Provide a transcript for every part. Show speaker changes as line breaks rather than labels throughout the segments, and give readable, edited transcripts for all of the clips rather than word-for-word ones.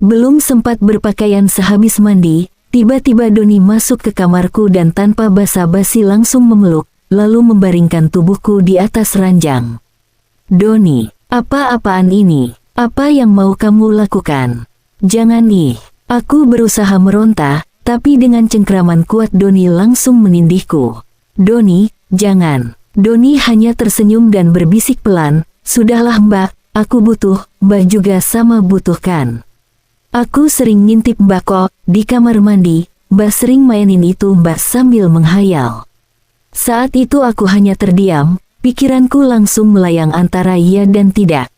Belum sempat berpakaian sehabis mandi, tiba-tiba Doni masuk ke kamarku dan tanpa basa-basi langsung memeluk, lalu membaringkan tubuhku di atas ranjang. "Doni, apa-apaan ini? Apa yang mau kamu lakukan? Jangan ih." Aku berusaha meronta, tapi dengan cengkraman kuat Doni langsung menindihku. "Doni, jangan." Doni hanya tersenyum dan berbisik pelan, "Sudahlah Mbak, aku butuh, Mbak juga sama butuhkan." Aku sering ngintip Mbak kok, di kamar mandi, Mbak sering mainin itu Mbak sambil menghayal. Saat itu aku hanya terdiam, pikiranku langsung melayang antara iya dan tidak.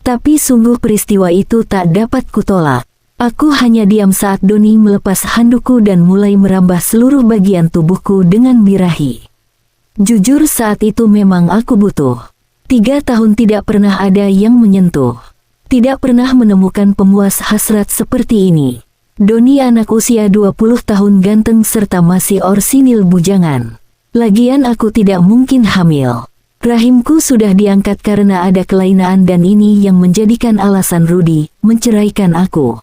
Tapi sungguh peristiwa itu tak dapat kutolak. Aku hanya diam saat Doni melepas handukku dan mulai merambah seluruh bagian tubuhku dengan birahi. Jujur saat itu memang aku butuh. 3 tahun tidak pernah ada yang menyentuh. Tidak pernah menemukan pemuas hasrat seperti ini. Doni anak usia 20 tahun ganteng serta masih orsinil bujangan. Lagian aku tidak mungkin hamil. Rahimku sudah diangkat karena ada kelainan dan ini yang menjadikan alasan Rudi menceraikan aku.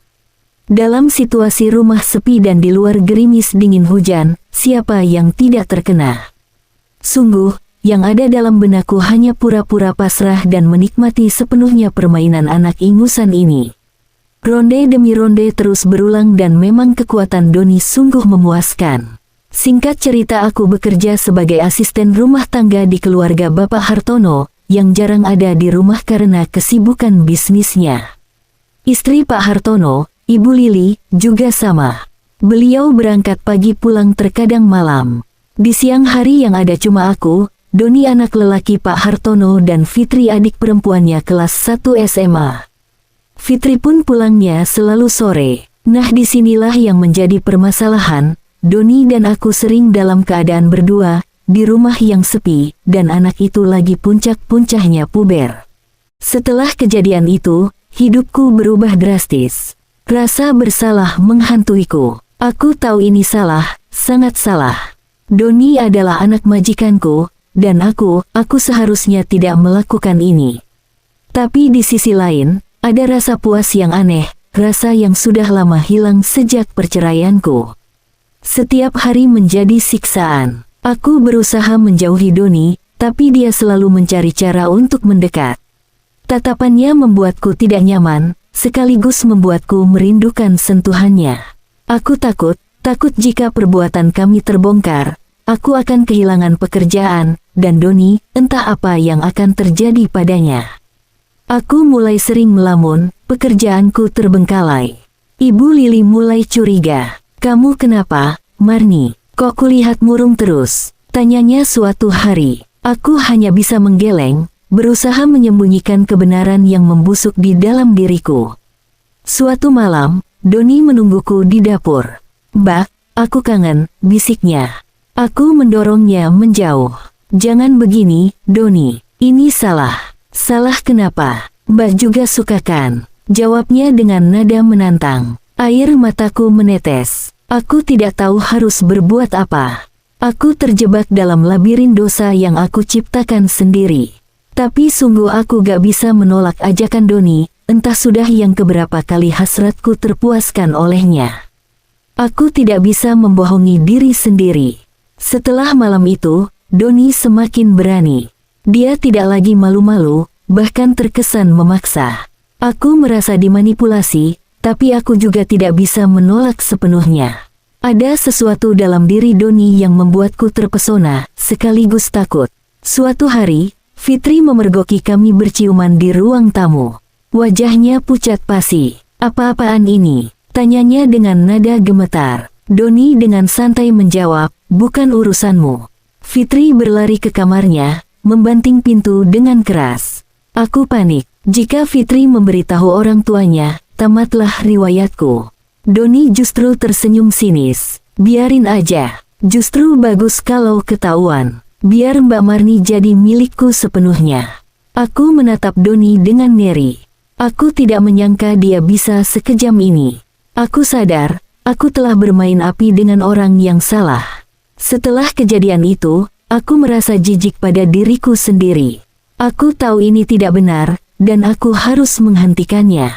Dalam situasi rumah sepi dan di luar gerimis dingin hujan, siapa yang tidak terkena? Sungguh, yang ada dalam benakku hanya pura-pura pasrah dan menikmati sepenuhnya permainan anak ingusan ini. Ronde demi ronde terus berulang dan memang kekuatan Doni sungguh memuaskan. Singkat cerita aku bekerja sebagai asisten rumah tangga di keluarga Bapak Hartono, yang jarang ada di rumah karena kesibukan bisnisnya. Istri Pak Hartono, Ibu Lili, juga sama. Beliau berangkat pagi pulang terkadang malam. Di siang hari yang ada cuma aku, Doni anak lelaki Pak Hartono dan Fitri adik perempuannya kelas 1 SMA. Fitri pun pulangnya selalu sore. Nah disinilah yang menjadi permasalahan, Doni dan aku sering dalam keadaan berdua, di rumah yang sepi, dan anak itu lagi puncak-puncaknya puber. Setelah kejadian itu, hidupku berubah drastis. Rasa bersalah menghantuiku. Aku tahu ini salah, sangat salah. Doni adalah anak majikanku, dan aku seharusnya tidak melakukan ini. Tapi di sisi lain, ada rasa puas yang aneh, rasa yang sudah lama hilang sejak perceraianku. Setiap hari menjadi siksaan. Aku berusaha menjauhi Doni, tapi dia selalu mencari cara untuk mendekat. Tatapannya membuatku tidak nyaman, sekaligus membuatku merindukan sentuhannya. Aku takut jika perbuatan kami terbongkar, aku akan kehilangan pekerjaan, dan Doni, entah apa yang akan terjadi padanya. Aku mulai sering melamun, pekerjaanku terbengkalai. Ibu Lili mulai curiga. "Kamu kenapa, Marni? Kok kulihat murung terus?" tanyanya suatu hari. Aku hanya bisa menggeleng, berusaha menyembunyikan kebenaran yang membusuk di dalam diriku. Suatu malam, Doni menungguku di dapur. "Mbak, aku kangen," bisiknya. Aku mendorongnya menjauh. "Jangan begini, Doni. Ini salah." "Salah kenapa? Mbak juga suka kan?" jawabnya dengan nada menantang. Air mataku menetes. Aku tidak tahu harus berbuat apa. Aku terjebak dalam labirin dosa yang aku ciptakan sendiri. Tapi sungguh aku gak bisa menolak ajakan Doni, entah sudah yang keberapa kali hasratku terpuaskan olehnya. Aku tidak bisa membohongi diri sendiri. Setelah malam itu, Doni semakin berani. Dia tidak lagi malu-malu, bahkan terkesan memaksa. Aku merasa dimanipulasi, tapi aku juga tidak bisa menolak sepenuhnya. Ada sesuatu dalam diri Doni yang membuatku terpesona, sekaligus takut. Suatu hari, Fitri memergoki kami berciuman di ruang tamu. Wajahnya pucat pasi. "Apa-apaan ini?" tanyanya dengan nada gemetar. Doni dengan santai menjawab, "Bukan urusanmu." Fitri berlari ke kamarnya, membanting pintu dengan keras. Aku panik. Jika Fitri memberitahu orang tuanya, tamatlah riwayatku. Doni justru tersenyum sinis. "Biarin aja. Justru bagus kalau ketahuan. Biar Mbak Marni jadi milikku sepenuhnya." Aku menatap Doni dengan ngeri. Aku tidak menyangka dia bisa sekejam ini. Aku sadar, aku telah bermain api dengan orang yang salah. Setelah kejadian itu, aku merasa jijik pada diriku sendiri. Aku tahu ini tidak benar, dan aku harus menghentikannya.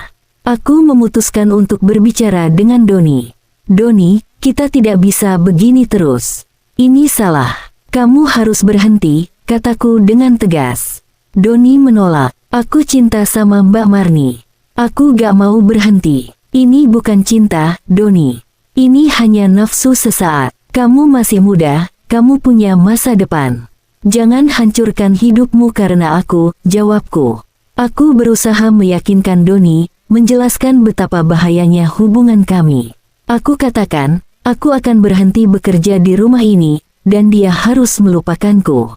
Aku memutuskan untuk berbicara dengan Doni. Doni, kita tidak bisa begini terus. Ini salah. Kamu harus berhenti, kataku dengan tegas. Doni menolak. Aku cinta sama Mbak Marni. Aku gak mau berhenti. Ini bukan cinta, Doni. Ini hanya nafsu sesaat. Kamu masih muda, kamu punya masa depan. Jangan hancurkan hidupmu karena aku, jawabku. Aku berusaha meyakinkan Doni, menjelaskan betapa bahayanya hubungan kami. Aku katakan, aku akan berhenti bekerja di rumah ini, dan dia harus melupakanku.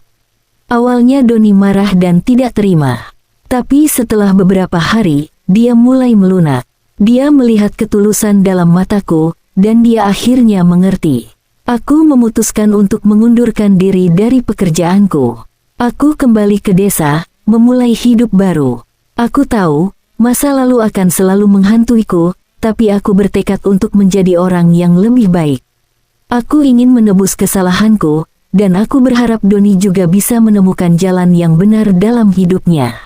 Awalnya Doni marah dan tidak terima. Tapi setelah beberapa hari, dia mulai melunak. Dia melihat ketulusan dalam mataku, dan dia akhirnya mengerti. Aku memutuskan untuk mengundurkan diri dari pekerjaanku. Aku kembali ke desa, memulai hidup baru. Aku tahu, masa lalu akan selalu menghantuiku, tapi aku bertekad untuk menjadi orang yang lebih baik. Aku ingin menebus kesalahanku, dan aku berharap Doni juga bisa menemukan jalan yang benar dalam hidupnya.